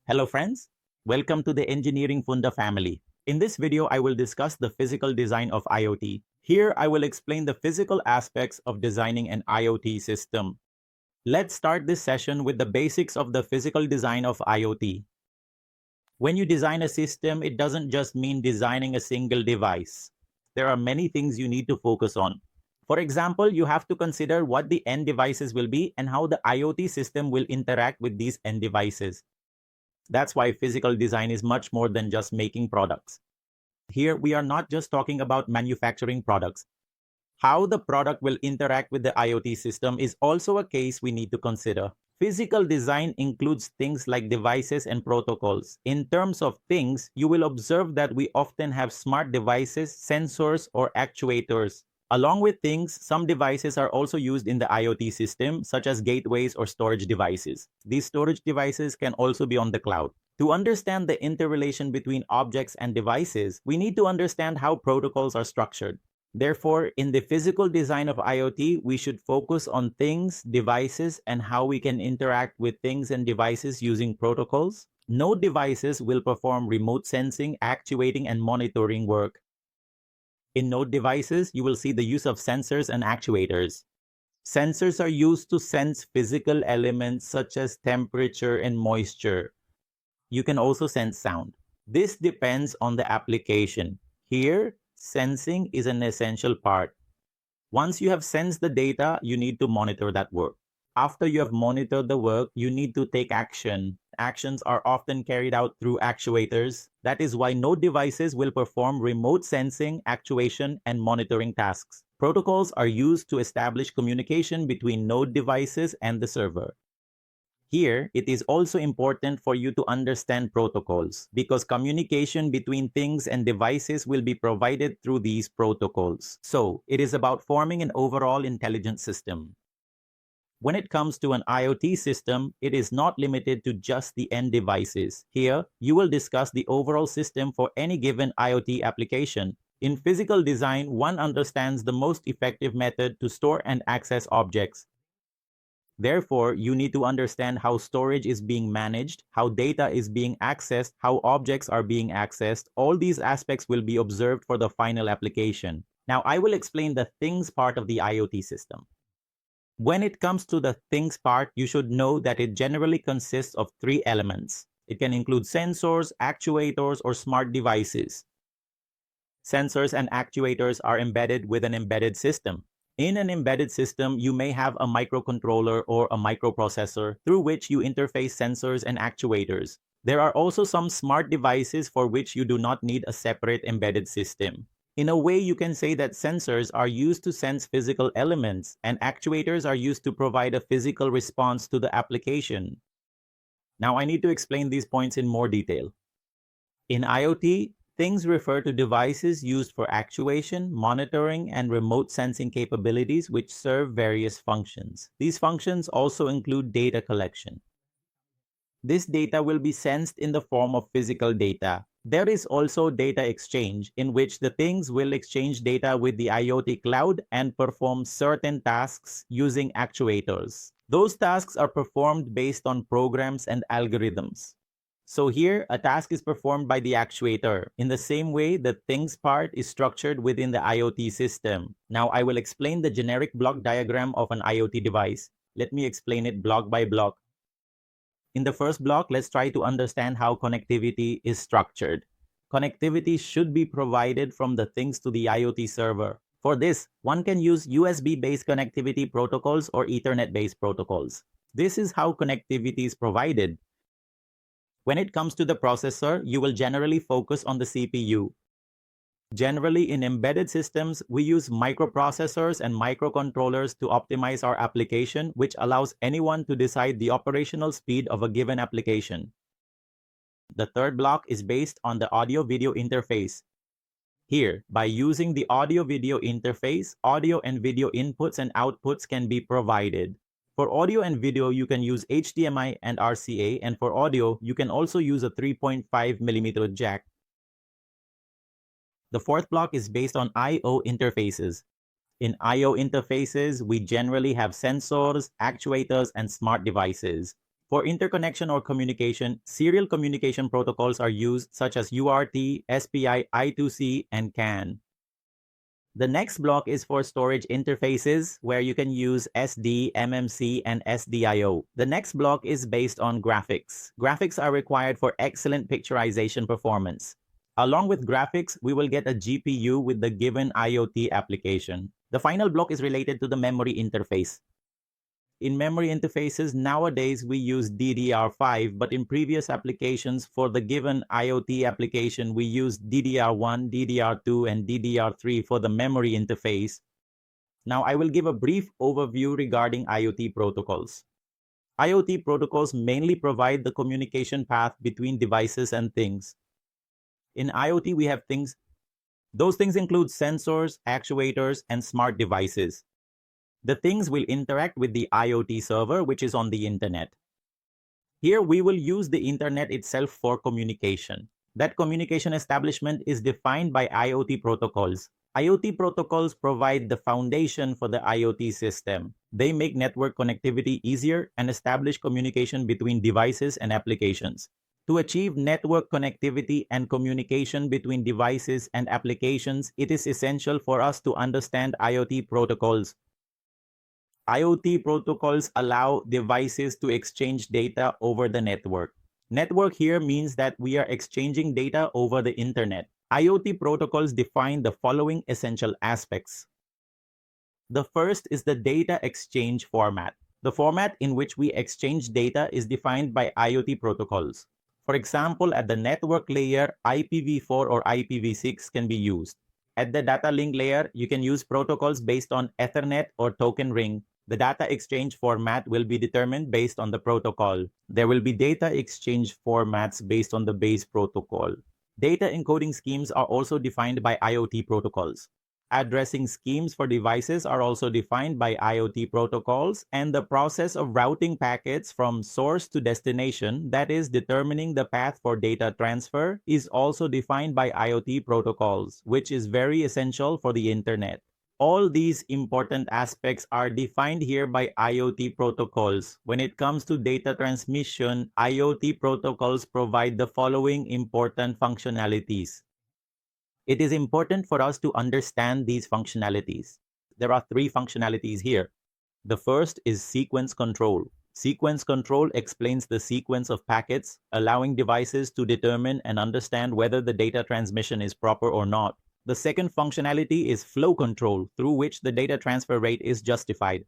Hello friends, welcome to the Engineering Funda family. In this video, I will discuss the physical design of IoT. Here, I will explain the physical aspects of designing an IoT system. Let's start this session with the basics of the physical design of IoT. When you design a system, it doesn't just mean designing a single device. There are many things you need to focus on. For example, you have to consider what the end devices will be and how the IoT system will interact with these end devices. That's why physical design is much more than just making products. Here, we are not just talking about manufacturing products. How the product will interact with the IoT system is also a case we need to consider. Physical design includes things like devices and protocols. In terms of things, you will observe that we often have smart devices, sensors, or actuators. Along with things, some devices are also used in the IoT system, such as gateways or storage devices. These storage devices can also be on the cloud. To understand the interrelation between objects and devices, we need to understand how protocols are structured. Therefore, in the physical design of IoT, we should focus on things, devices, and how we can interact with things and devices using protocols. Node devices will perform remote sensing, actuating, and monitoring work. In node devices, you will see the use of sensors and actuators. Sensors are used to sense physical elements such as temperature and moisture. You can also sense sound. This depends on the application. Here, sensing is an essential part. Once you have sensed the data, you need to monitor that work. After you have monitored the work, you need to take action. Actions are often carried out through actuators. That is why node devices will perform remote sensing, actuation, and monitoring tasks. Protocols are used to establish communication between node devices and the server. Here, it is also important for you to understand protocols because communication between things and devices will be provided through these protocols. So, it is about forming an overall intelligent system. When it comes to an IoT system, it is not limited to just the end devices. Here, you will discuss the overall system for any given IoT application. In physical design, one understands the most effective method to store and access objects. Therefore, you need to understand how storage is being managed, how data is being accessed, how objects are being accessed. All these aspects will be observed for the final application. Now, I will explain the things part of the IoT system. When it comes to the things part, you should know that it generally consists of three elements. It can include sensors, actuators, or smart devices. Sensors and actuators are embedded with an embedded system. In an embedded system, you may have a microcontroller or a microprocessor through which you interface sensors and actuators. There are also some smart devices for which you do not need a separate embedded system. In a way, you can say that sensors are used to sense physical elements and actuators are used to provide a physical response to the application. Now, I need to explain these points in more detail. In IoT, things refer to devices used for actuation, monitoring, and remote sensing capabilities which serve various functions. These functions also include data collection. This data will be sensed in the form of physical data. There is also data exchange, in which the things will exchange data with the IoT cloud and perform certain tasks using actuators. Those tasks are performed based on programs and algorithms. So here, a task is performed by the actuator. In the same way, the things part is structured within the IoT system. Now, I will explain the generic block diagram of an IoT device. Let me explain it block by block. In the first block, let's try to understand how connectivity is structured. Connectivity should be provided from the things to the IoT server. For this, one can use USB-based connectivity protocols or Ethernet-based protocols. This is how connectivity is provided. When it comes to the processor, you will generally focus on the CPU. Generally, in embedded systems, we use microprocessors and microcontrollers to optimize our application, which allows anyone to decide the operational speed of a given application. The third block is based on the audio-video interface. Here, by using the audio-video interface, audio and video inputs and outputs can be provided. For audio and video, you can use HDMI and RCA, and for audio, you can also use a 3.5mm jack. The fourth block is based on I/O interfaces. In I/O interfaces, we generally have sensors, actuators, and smart devices. For interconnection or communication, serial communication protocols are used such as UART, SPI, I2C, and CAN. The next block is for storage interfaces, where you can use SD, MMC, and SDIO. The next block is based on graphics. Graphics are required for excellent picturization performance. Along with graphics, we will get a GPU with the given IoT application. The final block is related to the memory interface. In memory interfaces, nowadays we use DDR5, but in previous applications for the given IoT application, we use DDR1, DDR2, and DDR3 for the memory interface. Now I will give a brief overview regarding IoT protocols. IoT protocols mainly provide the communication path between devices and things. In IoT, we have things. Those things include sensors, actuators, and smart devices. The things will interact with the IoT server, which is on the internet. Here we will use the internet itself for communication. That communication establishment is defined by IoT protocols. IoT protocols provide the foundation for the IoT system. They make network connectivity easier and establish communication between devices and applications. To achieve network connectivity and communication between devices and applications, it is essential for us to understand IoT protocols. IoT protocols allow devices to exchange data over the network. Network here means that we are exchanging data over the internet. IoT protocols define the following essential aspects. The first is the data exchange format. The format in which we exchange data is defined by IoT protocols. For example, at the network layer, IPv4 or IPv6 can be used. At the data link layer, you can use protocols based on Ethernet or token ring. The data exchange format will be determined based on the protocol. There will be data exchange formats based on the base protocol. Data encoding schemes are also defined by IoT protocols. Addressing schemes for devices are also defined by IoT protocols, and the process of routing packets from source to destination, that is, determining the path for data transfer, is also defined by IoT protocols, which is very essential for the internet. All these important aspects are defined here by IoT protocols. When it comes to data transmission, IoT protocols provide the following important functionalities. It is important for us to understand these functionalities. There are three functionalities here. The first is sequence control. Sequence control explains the sequence of packets, allowing devices to determine and understand whether the data transmission is proper or not. The second functionality is flow control, through which the data transfer rate is justified.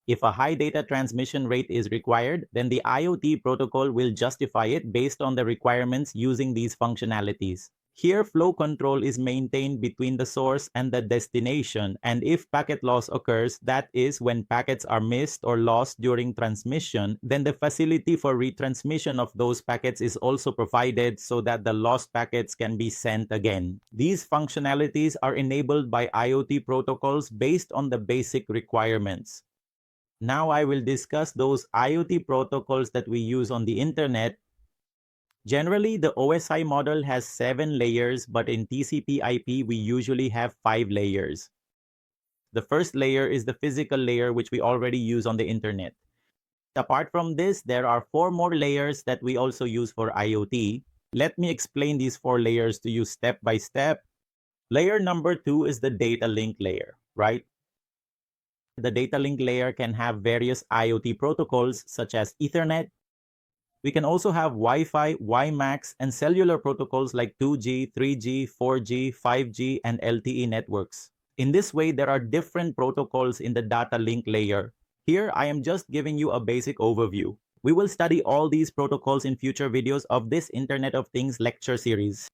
If a high data transmission rate is required, then the IoT protocol will justify it based on the requirements using these functionalities. Here, flow control is maintained between the source and the destination, and if packet loss occurs, that is, when packets are missed or lost during transmission, then the facility for retransmission of those packets is also provided so that the lost packets can be sent again. These functionalities are enabled by IoT protocols based on the basic requirements. Now I will discuss those IoT protocols that we use on the internet. Generally, the OSI model has 7 layers, but in TCP/IP, we usually have 5 layers. The first layer is the physical layer, which we already use on the internet. Apart from this, there are 4 more layers that we also use for IoT. Let me explain these 4 layers to you step by step. Layer number 2 is the data link layer, right? The data link layer can have various IoT protocols such as Ethernet. We can also have Wi-Fi, WiMAX, and cellular protocols like 2G, 3G, 4G, 5G, and LTE networks. In this way, there are different protocols in the data link layer. Here, I am just giving you a basic overview. We will study all these protocols in future videos of this Internet of Things lecture series.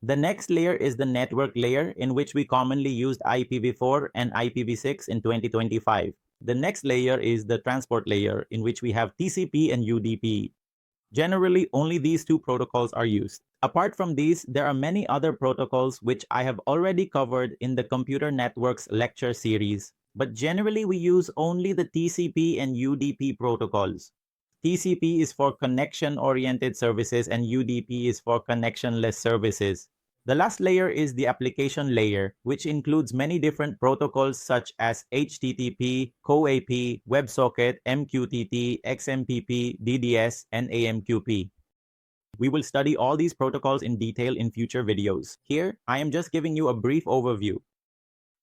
The next layer is the network layer, in which we commonly used IPv4 and IPv6 in 2025. The next layer is the transport layer, in which we have TCP and UDP. Generally, only these 2 protocols are used. Apart from these, there are many other protocols which I have already covered in the Computer Networks lecture series. But generally, we use only the TCP and UDP protocols. TCP is for connection-oriented services and UDP is for connectionless services. The last layer is the application layer, which includes many different protocols such as HTTP, CoAP, WebSocket, MQTT, XMPP, DDS, and AMQP. We will study all these protocols in detail in future videos. Here, I am just giving you a brief overview.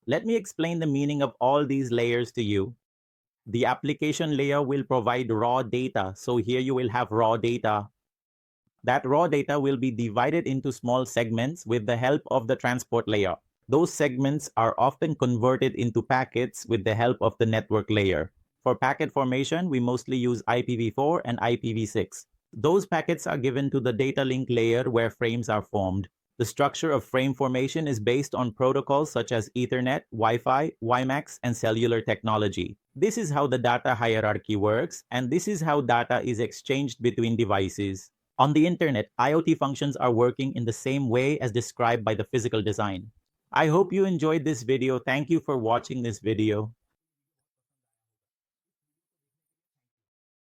Let me explain the meaning of all these layers to you. The application layer will provide raw data. So here you will have raw data. That raw data will be divided into small segments with the help of the transport layer. Those segments are often converted into packets with the help of the network layer. For packet formation, we mostly use IPv4 and IPv6. Those packets are given to the data link layer where frames are formed. The structure of frame formation is based on protocols such as Ethernet, Wi-Fi, WiMAX, and cellular technology. This is how the data hierarchy works, and this is how data is exchanged between devices. On the internet, IoT functions are working in the same way as described by the physical design. I hope you enjoyed this video. Thank you for watching this video.